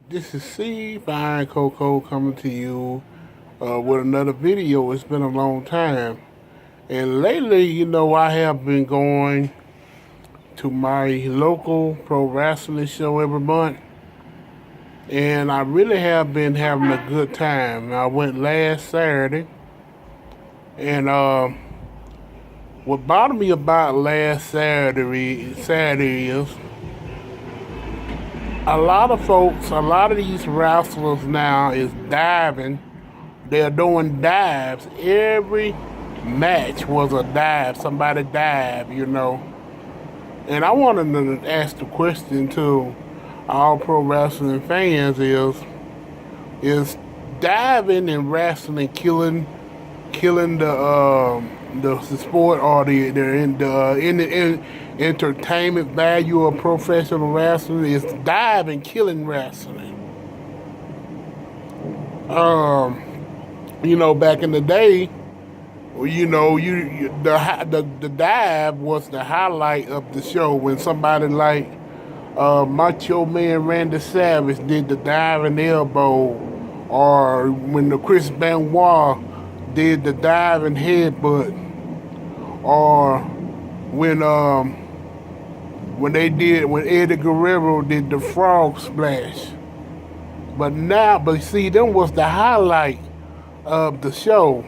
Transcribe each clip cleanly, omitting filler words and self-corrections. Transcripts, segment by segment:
This is C Fine Coco coming to you with another video. It's been a long time. And lately, I have been going to my local pro wrestling show every month. And I really have been having a good time. I went last Saturday. And what bothered me about last Saturday is a lot of folks, a lot of these wrestlers now is diving. They're doing dives. Every match was a dive. Somebody dive. And I wanted to ask the question to all pro wrestling fans is diving and wrestling killing the sport or the entertainment value of professional wrestling? Is diving killing wrestling? Back in the day, the dive was the highlight of the show. When somebody like Macho Man Randy Savage did the diving elbow, or when the Chris Benoit did the diving headbutt, or when when Eddie Guerrero did the frog splash. But see, them was the highlight of the show,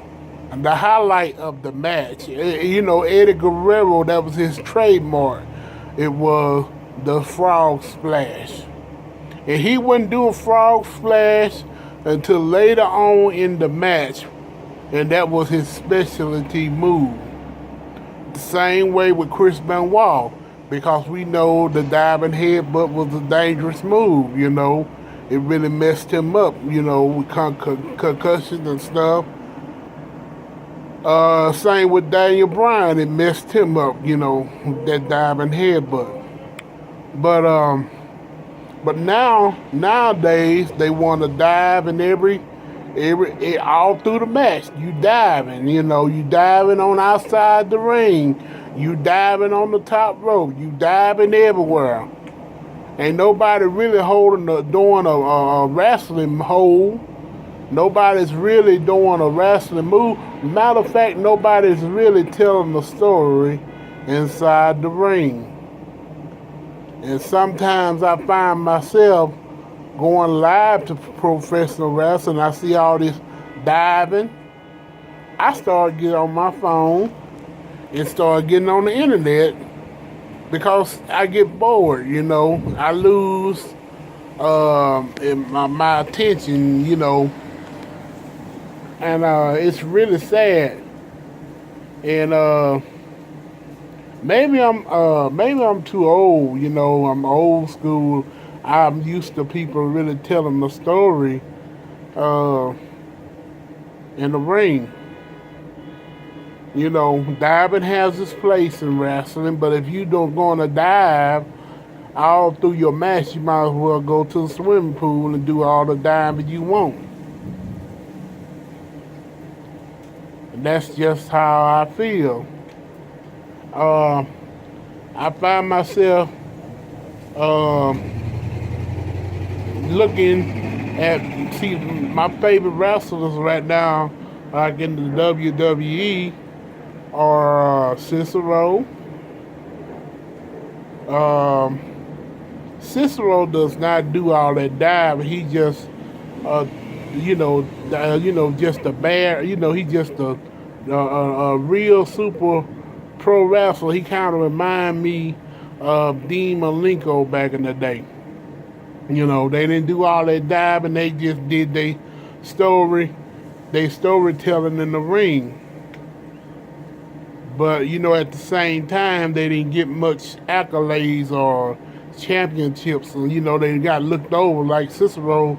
the highlight of the match. Eddie Guerrero, that was his trademark. It was the frog splash. And he wouldn't do a frog splash until later on in the match, and that was his specialty move. The same way with Chris Benoit, because we know the diving headbutt was a dangerous move. It really messed him up, with concussions and stuff. Same with Daniel Bryan, it messed him up, that diving headbutt. But nowadays they want to dive in every all through the match. You diving, you diving on outside the ring, you diving on the top rope, you diving everywhere. Ain't nobody really doing a wrestling hold. Nobody's really doing a wrestling move. Matter of fact, nobody's really telling the story inside the ring. And sometimes I find myself going live to professional wrestling. I see all this diving. I start getting on my phone and start getting on the internet because I get bored. I lose my attention. And it's really sad. And maybe I'm too old. I'm old school. I'm used to people really telling the story in the ring. Diving has its place in wrestling, but if you don't going to dive all through your match, you might as well go to the swimming pool and do all the diving you want. And that's just how I feel. I find myself looking see my favorite wrestlers right now, like in the WWE, are Cicero. Cicero does not do all that diving. He just, just a bear. He just a real super pro wrestler. He kind of remind me of Dean Malenko back in the day. They didn't do all that diving. They just did storytelling in the ring. But at the same time, they didn't get much accolades or championships. So, they got looked over. Like Cicero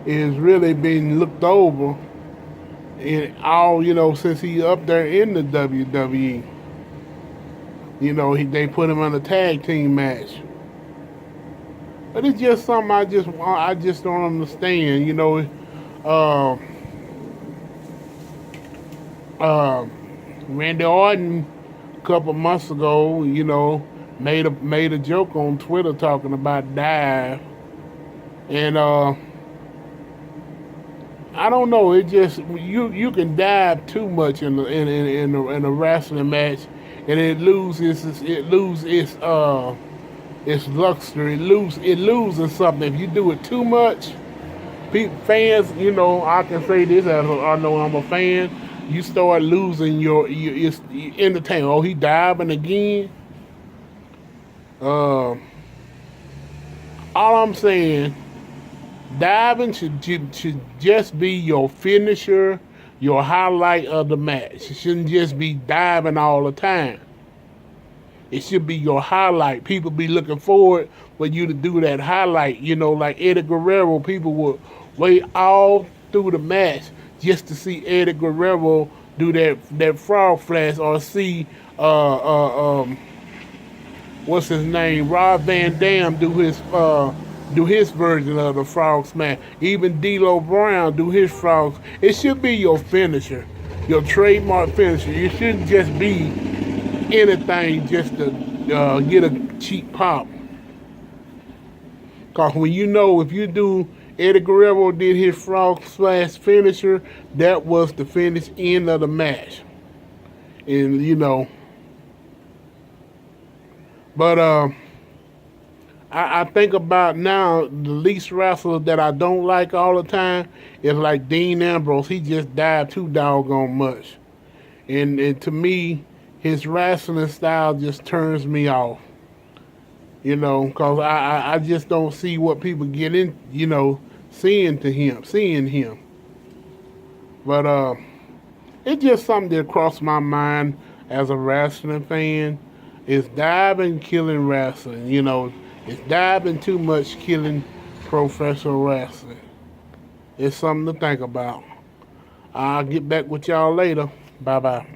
is really being looked over in all, since he's up there in the WWE. They put him on a tag team match. But it's just something I just don't understand. Randy Orton a couple months ago, made a joke on Twitter talking about dive, And I don't know. It just you can dive too much in a wrestling match, and it lose its luster. It loses something if you do it too much. Fans, I can say this as I know I'm a fan. You start losing your it's entertainment. Oh, he diving again. Uh, all I'm saying, diving should just be your finisher, your highlight of the match. It shouldn't just be diving all the time. It should be your highlight. People be looking forward for you to do that highlight. Like Eddie Guerrero, people would wait all through the match just to see Eddie Guerrero do that frog flash, or see what's his name, Rob Van Dam do his version of the frog smash. Even D'Lo Brown do his frogs. It should be your finisher, your trademark finisher. You shouldn't just be anything just to get a cheap pop. Cause when if you do, Eddie Guerrero did his frog splash finisher, that was the finish end of the match. And but I think about now, the least wrestler that I don't like all the time is like Dean Ambrose. He just died too doggone much, and to me, his wrestling style just turns me off. Because I just don't see what people get in, seeing him. But it's just something that crossed my mind as a wrestling fan. It's diving, killing wrestling. It's diving too much, killing professional wrestling. It's something to think about. I'll get back with y'all later. Bye-bye.